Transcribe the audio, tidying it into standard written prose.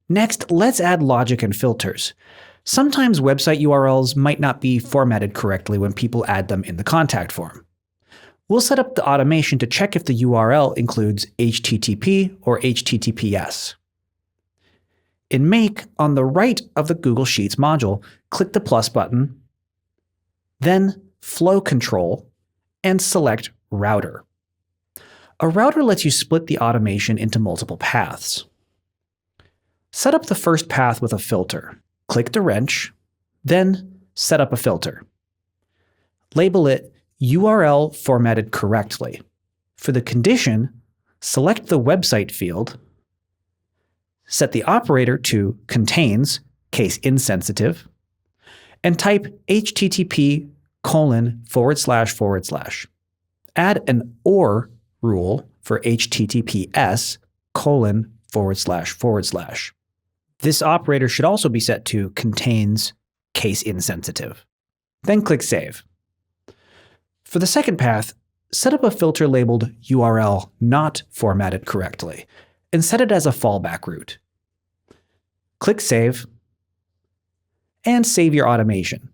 Next, let's add logic and filters. Sometimes website URLs might not be formatted correctly when people add them in the contact form. We'll set up the automation to check if the URL includes HTTP or HTTPS. In Make, on the right of the Google Sheets module, click the plus button, then Flow Control, and select Router. A router lets you split the automation into multiple paths. Set up the first path with a filter. Click the wrench, then set up a filter. Label it URL formatted correctly. For the condition, select the website field, set the operator to contains, case insensitive, and type http://. Add an OR rule for https://. This operator should also be set to contains, case insensitive. Then click Save. For the second path, set up a filter labeled URL not formatted correctly and set it as a fallback route. Click Save and save your automation.